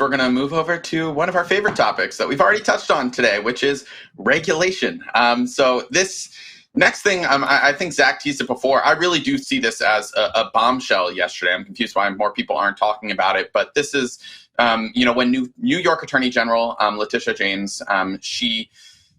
we're going to move over to one of our favorite topics that we've already touched on today, which is regulation. So this next thing, I think Zach teased it before. I really do see this as a bombshell yesterday. I'm confused why more people aren't talking about it, but this is, when New York Attorney General Letitia James, she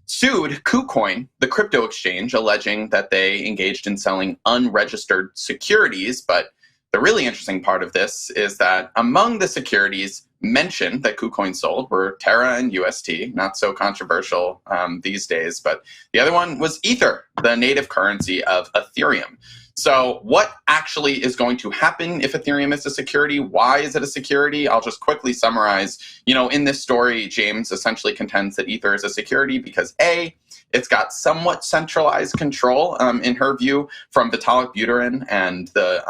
sued KuCoin, the crypto exchange, alleging that they engaged in selling unregistered securities. But the really interesting part of this is that among the securities mentioned that KuCoin sold were Terra and UST, not so controversial these days, but the other one was Ether, the native currency of Ethereum. So what actually is going to happen if Ethereum is a security? Why is it a security? I'll just quickly summarize. In this story, James essentially contends that Ether is a security because A, it's got somewhat centralized control, in her view, from Vitalik Buterin and the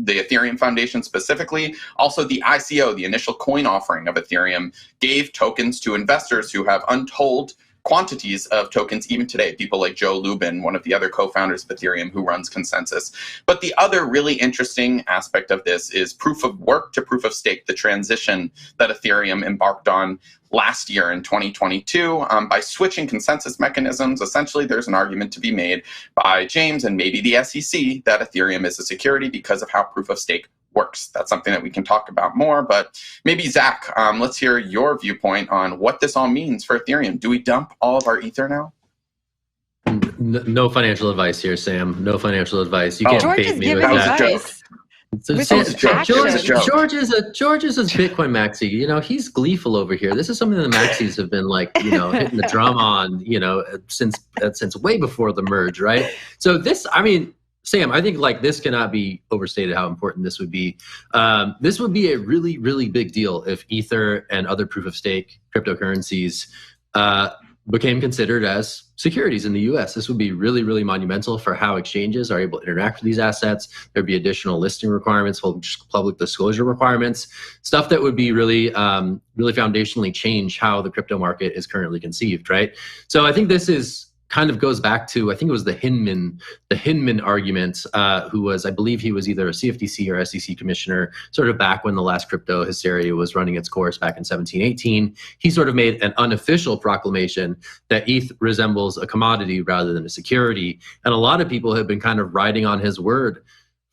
Ethereum Foundation specifically. Also, the ICO, the initial coin offering of Ethereum, gave tokens to investors who have untold quantities of tokens even today, people like Joe Lubin, one of the other co-founders of Ethereum who runs Consensus. But the other really interesting aspect of this is proof of work to proof of stake, the transition that Ethereum embarked on last year in 2022 by switching consensus mechanisms. Essentially, there's an argument to be made by James and maybe the SEC that Ethereum is a security because of how proof of stake works. That's something that we can talk about more, but maybe Zach, let's hear your viewpoint on what this all means for Ethereum. Do we dump all of our Ether now? No financial advice here, Sam. No financial advice. You can't bait me with that. George is a Bitcoin maxi. He's gleeful over here. This is something the maxis have been hitting the drum on, since way before the merge, right? So this, Sam, I think this cannot be overstated how important this would be. This would be a really, really big deal if Ether and other proof of stake cryptocurrencies became considered as securities in the US. This would be really, really monumental for how exchanges are able to interact with these assets. There'd be additional listing requirements, public disclosure requirements, stuff that would be really, really foundationally change how the crypto market is currently conceived, right? So I think this is kind of goes back to, I think it was the Hinman argument, who was, I believe he was either a CFTC or SEC commissioner, sort of back when the last crypto hysteria was running its course back in 1718. He sort of made an unofficial proclamation that ETH resembles a commodity rather than a security. And a lot of people have been kind of riding on his word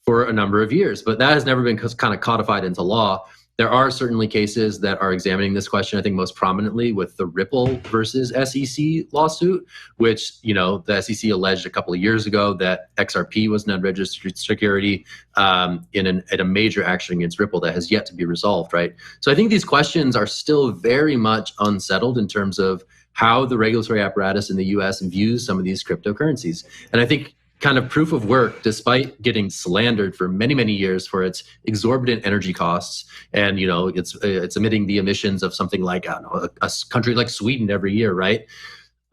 for a number of years, but that has never been kind of codified into law. There are certainly cases that are examining this question, I think most prominently with the Ripple versus SEC lawsuit, which, the SEC alleged a couple of years ago that XRP was an unregistered security in a major action against Ripple that has yet to be resolved, right? So I think these questions are still very much unsettled in terms of how the regulatory apparatus in the US views some of these cryptocurrencies. And I think kind of proof of work, despite getting slandered for many, many years for its exorbitant energy costs, and it's emitting the emissions of something like a country like Sweden every year, right?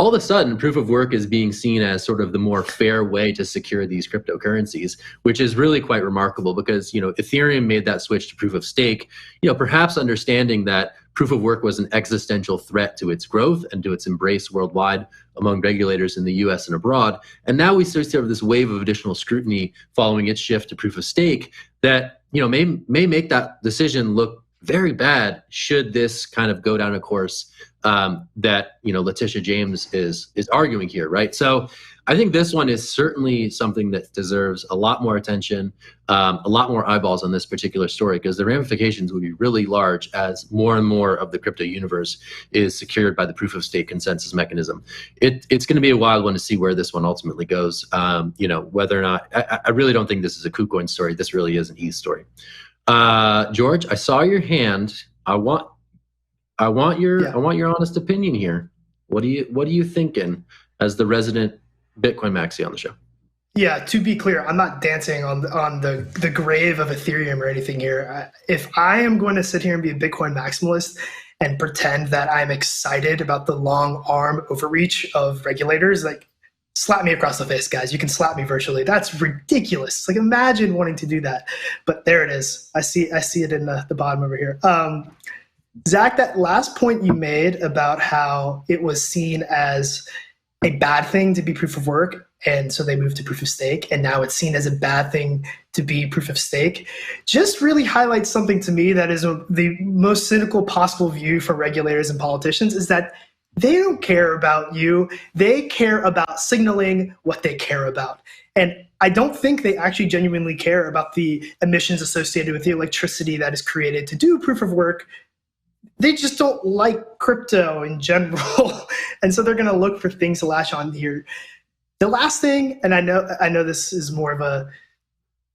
All of a sudden, proof of work is being seen as sort of the more fair way to secure these cryptocurrencies, which is really quite remarkable because Ethereum made that switch to proof of stake, perhaps understanding that proof of work was an existential threat to its growth and to its embrace worldwide among regulators in the US and abroad. And now we start to have this wave of additional scrutiny following its shift to proof of stake that may make that decision look very bad should this kind of go down a course that Letitia James is arguing here, right? So I think this one is certainly something that deserves a lot more attention, a lot more eyeballs on this particular story, because the ramifications would be really large as more and more of the crypto universe is secured by the proof of stake consensus mechanism. It's going to be a wild one to see where this one ultimately goes. Whether or not I really don't think this is a KuCoin story. This really is an ETH story. George, I saw your hand. I want your honest opinion here. What are you thinking as the resident Bitcoin maxi on the show? Yeah, to be clear, I'm not dancing on the grave of Ethereum or anything here. If I am going to sit here and be a Bitcoin maximalist and pretend that I'm excited about the long arm overreach of regulators, slap me across the face, guys. You can slap me virtually. That's ridiculous. Imagine wanting to do that. But there it is. I see it in the bottom over here. Zach, that last point you made about how it was seen as a bad thing to be proof of work, and so they moved to proof of stake, and now it's seen as a bad thing to be proof of stake, just really highlights something to me that is the most cynical possible view for regulators and politicians, is that they don't care about you. They care about signaling what they care about. And I don't think they actually genuinely care about the emissions associated with the electricity that is created to do proof of work. They just don't like crypto in general. And so they're going to look for things to latch on here. The last thing, and I know this is more of a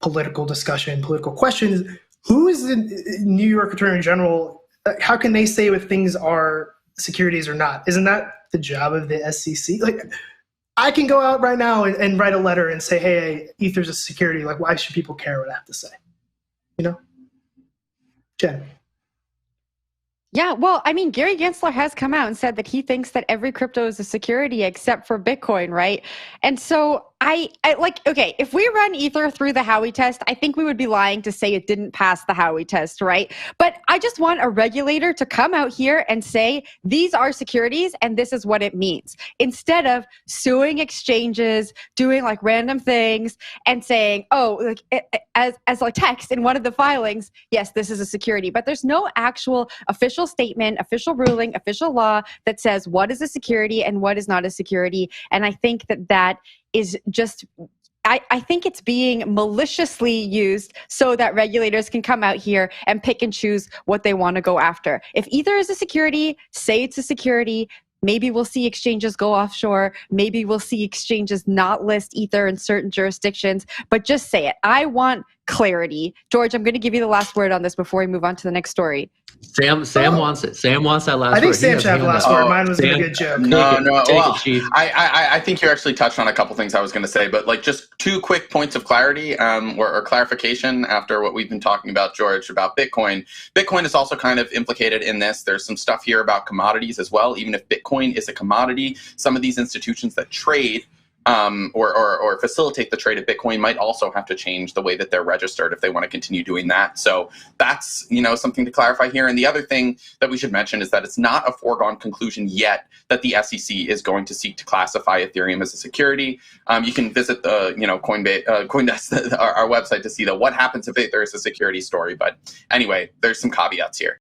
political discussion, political question, is who is the New York Attorney General? How can they say if things are securities or not? Isn't that the job of the SEC? Like, I can go out right now and write a letter and say, hey, Ether's a security. Like, why should people care what I have to say? You know? Jen. Yeah, well, I mean, Gary Gensler has come out and said that he thinks that every crypto is a security except for Bitcoin, right? And so I like, okay, if we run Ether through the Howey test, I think we would be lying to say it didn't pass the Howey test, right? But I just want a regulator to come out here and say, these are securities and this is what it means, instead of suing exchanges, doing like random things and saying, oh, like as like text in one of the filings, yes, this is a security, but there's no actual official statement, official ruling, official law that says what is a security and what is not a security. And I think that is just, I think it's being maliciously used so that regulators can come out here and pick and choose what they want to go after. If Ether is a security, say it's a security. Maybe we'll see exchanges go offshore. Maybe we'll see exchanges not list Ether in certain jurisdictions, but just say it. I want clarity. George, I'm going to give you the last word on this before we move on to the next story. Sam wants it. Sam wants that last word. I think Sam should have the last word. Mine was a good joke. No. Well, I think you actually touched on a couple things I was going to say, but like just two quick points of clarity or clarification after what we've been talking about, George, about Bitcoin. Bitcoin is also kind of implicated in this. There's some stuff here about commodities as well. Even if Bitcoin is a commodity, some of these institutions that trade or facilitate the trade of Bitcoin might also have to change the way that they're registered if they want to continue doing that. So that's, something to clarify here. And the other thing that we should mention is that it's not a foregone conclusion yet that the SEC is going to seek to classify Ethereum as a security. You can visit the, CoinDesk, our website, to see what happens if there is a security story. But anyway, there's some caveats here.